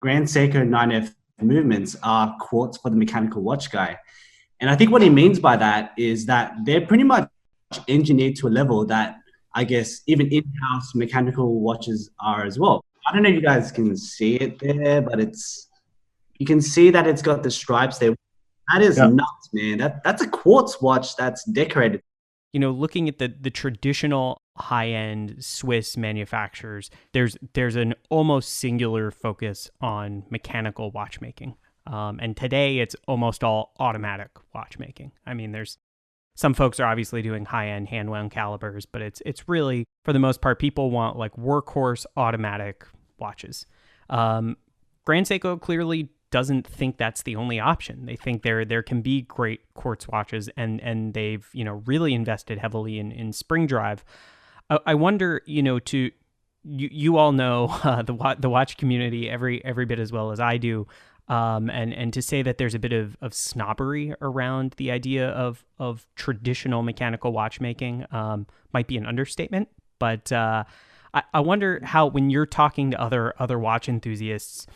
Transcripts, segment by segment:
Grand Seiko 9F movements are quartz for the mechanical watch guy. And I think what he means by that is that they're pretty much engineered to a level that I guess even in-house mechanical watches are as well. I don't know if you guys can see it there, but you can see that it's got the stripes there. That is nuts, man. That's a quartz watch that's decorated. You know, looking at the traditional high-end Swiss manufacturers, there's an almost singular focus on mechanical watchmaking. And today it's almost all automatic watchmaking. I mean, there's some folks are obviously doing high-end hand-wound calibers, but it's really, for the most part, people want like workhorse automatic watches. Grand Seiko clearly doesn't think that's the only option. They think there can be great quartz watches, and they've really invested heavily in spring drive. I wonder, you all know the watch community every bit as well as I do. And to say that there's a bit of snobbery around the idea of traditional mechanical watchmaking might be an understatement. But I wonder how, when you're talking to other watch enthusiasts,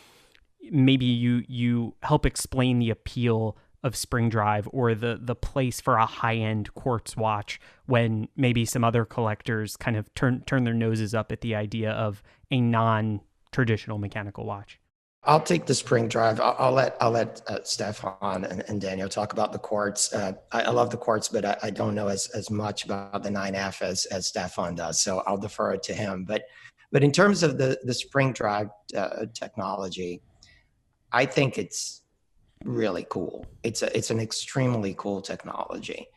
maybe you help explain the appeal of spring drive or the place for a high-end quartz watch when maybe some other collectors kind of turn their noses up at the idea of a non-traditional mechanical watch. I'll take the spring drive. I'll let Stefan and Daniel talk about the quartz. I love the quartz, but I don't know as much about the 9F as Stefan does, so I'll defer it to him. But in terms of the spring drive technology, I think it's really cool. It's an extremely cool technology,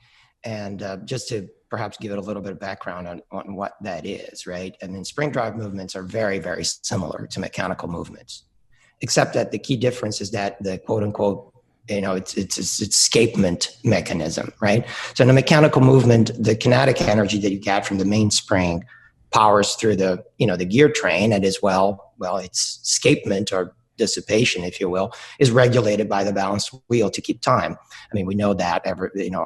and just to perhaps give it a little bit of background on what that is, right? I mean, spring drive movements are very, very similar to mechanical movements, except that the key difference is that the quote unquote, it's escapement mechanism, right? So in a mechanical movement, the kinetic energy that you get from the mainspring powers through the gear train, and as well, its escapement or dissipation, if you will, is regulated by the balance wheel to keep time. I mean, we know that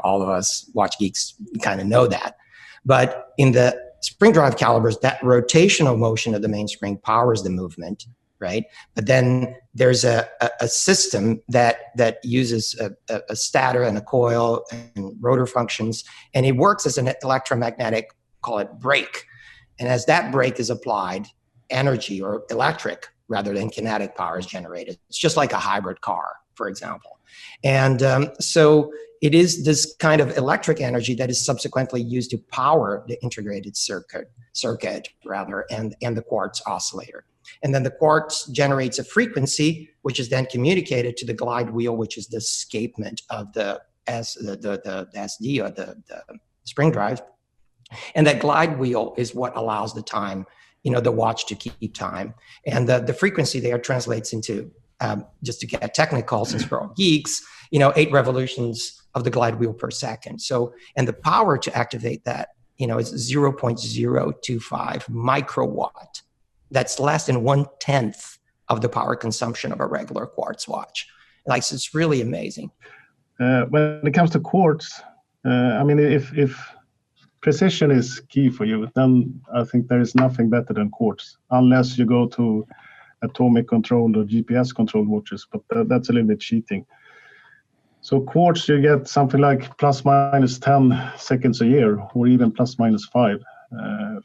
all of us watch geeks kind of know that. But in the spring drive calibers, that rotational motion of the mainspring powers the movement, right? But then there's a system that uses a stator and a coil and rotor functions, and it works as an electromagnetic, call it brake. And as that brake is applied, energy or electric rather than kinetic power is generated. It's just like a hybrid car, for example. And so it is this kind of electric energy that is subsequently used to power the integrated circuit and the quartz oscillator. And then the quartz generates a frequency, which is then communicated to the glide wheel, which is the escapement of the SD or the spring drive. And that glide wheel is what allows the time, the watch to keep time. And the frequency there translates into, just to get technical, since we're all geeks, 8 revolutions of the glide wheel per second. So, and the power to activate that, is 0.025 microwatt. That's less than 1/10 of the power consumption of a regular quartz watch. Like, so it's really amazing. When it comes to quartz, I mean, if precision is key for you, then I think there is nothing better than quartz, unless you go to atomic controlled or GPS controlled watches, but that's a little bit cheating. So quartz, you get something like plus minus 10 seconds a year, or even plus minus 5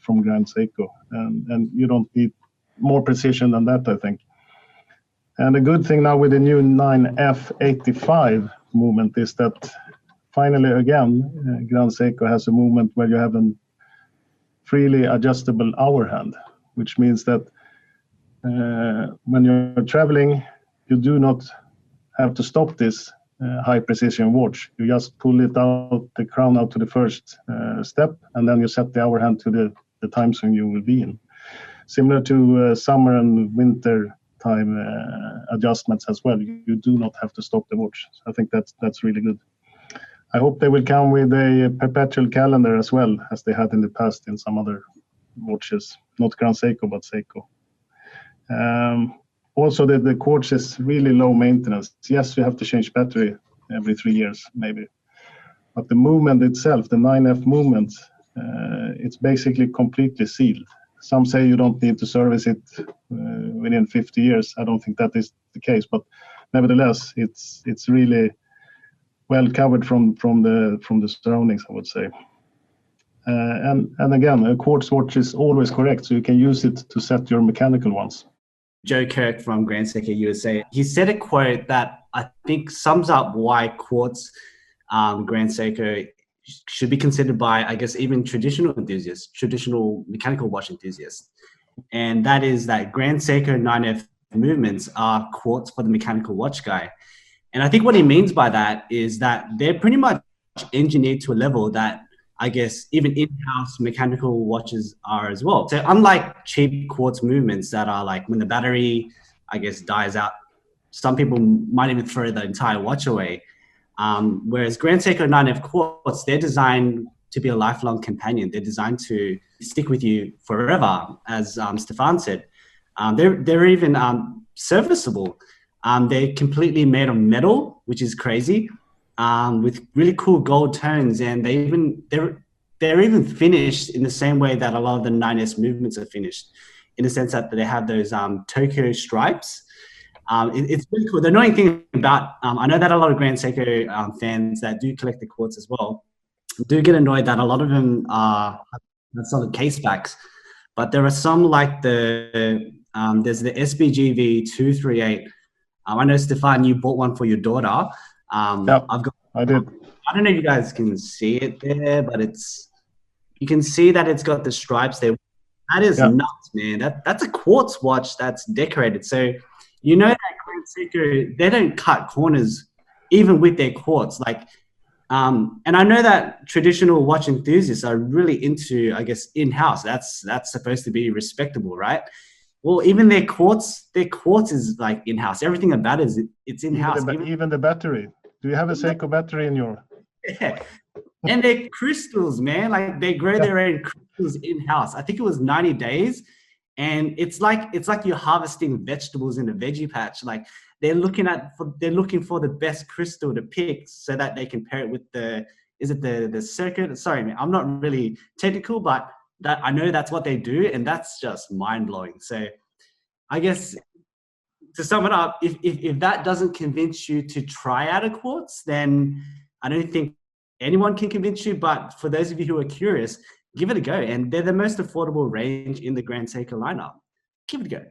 from Grand Seiko, and you don't need more precision than that, I think. And the good thing now with the new 9F85 movement is that finally, again, Grand Seiko has a movement where you have a freely adjustable hour hand, which means that when you're traveling, you do not have to stop this high precision watch. You just pull it out, the crown out to the first step, and then you set the hour hand to the time zone you will be in. Similar to summer and winter time adjustments as well. You do not have to stop the watch. So I think that's really good. I hope they will come with a perpetual calendar as well, as they had in the past in some other watches, not Grand Seiko, but Seiko. Also, the quartz is really low maintenance. Yes, you have to change battery every 3 years, maybe. But the movement itself, the 9F movement, it's basically completely sealed. some say you don't need to service it within 50 years. I don't think that is the case, but nevertheless, it's really well covered from the surroundings, I would say. And again, a quartz watch is always correct, so you can use it to set your mechanical ones. Joe Kirk from Grand Seiko USA, he said a quote that I think sums up why quartz Grand Seiko should be considered by, I guess, even traditional enthusiasts, traditional mechanical watch enthusiasts. And that is that Grand Seiko 9F movements are quartz for the mechanical watch guy. And I think what he means by that is that they're pretty much engineered to a level that I guess even in-house mechanical watches are as well. So unlike cheap quartz movements that are like when the battery, I guess, dies out, some people might even throw the entire watch away. Whereas Grand Seiko 9F quartz, they're designed to be a lifelong companion. They're designed to stick with you forever, as Stefan said. They're even serviceable. They're completely made of metal, which is crazy. With really cool gold tones, and they're even finished in the same way that a lot of the 9S movements are finished, in the sense that they have those Tokyo stripes. It's really cool. The annoying thing about I know that a lot of Grand Seiko fans that do collect the quartz as well do get annoyed that a lot of them are solid case backs, but there are some like there's the SBGV 238. I know, Stefan, you bought one for your daughter. Yeah, I did. I don't know if you guys can see it there, but you can see that it's got the stripes there. That is nuts, man. That's a quartz watch that's decorated. So you know that Grand Seiko, they don't cut corners even with their quartz. Like, and I know that traditional watch enthusiasts are really into, I guess, in-house. That's supposed to be respectable, right? Well, even their quartz is like in-house. Everything about it it's in-house. Even the battery. Do you have a Seiko battery in your? Yeah. And they're crystals, man. Like they grow their own crystals in-house. I think it was 90 days. And it's like you're harvesting vegetables in a veggie patch. Like they're looking for the best crystal to pick so that they can pair it with the circuit? Sorry, man. I'm not really technical, but that I know that's what they do, and that's just mind-blowing. So I guess to sum it up, if that doesn't convince you to try out a quartz, then I don't think anyone can convince you. But for those of you who are curious, give it a go. And they're the most affordable range in the Grand Seiko lineup. Give it a go.